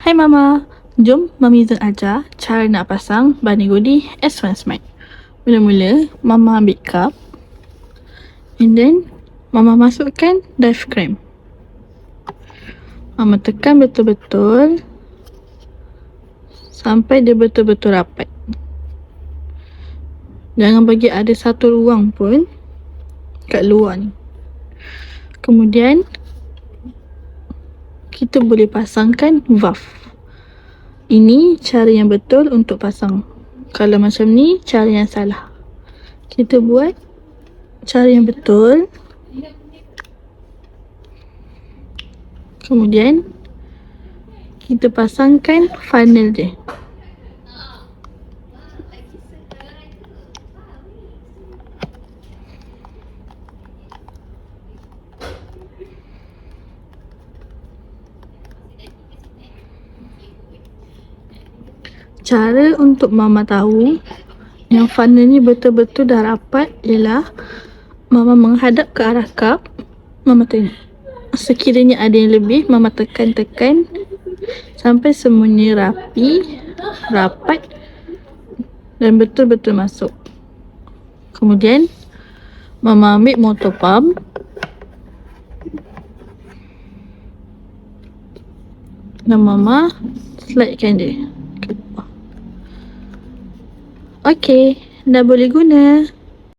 Hai Mama, jom Mami Zul ajar cara nak pasang Bunny Goody S1 Smart. Mula-mula, Mama ambil cup and then Mama masukkan diaphragm. Mama tekan betul-betul sampai dia betul-betul rapat. Jangan bagi ada satu ruang pun kat luar ni. Kemudian kita boleh pasangkan valve. Ini cara yang betul untuk pasang. Kalau macam ni, cara yang salah. Kita buat cara yang betul. Kemudian kita pasangkan funnel dia. Cara untuk Mama tahu yang funnel ni betul-betul dah rapat ialah Mama menghadap ke arah cup. Mama tengok. Sekiranya ada yang lebih, Mama tekan-tekan sampai semuanya rapi, rapat dan betul-betul masuk. Kemudian Mama ambil motor pump dan Mama slidekan dia ke bawah. Okey, dah boleh guna.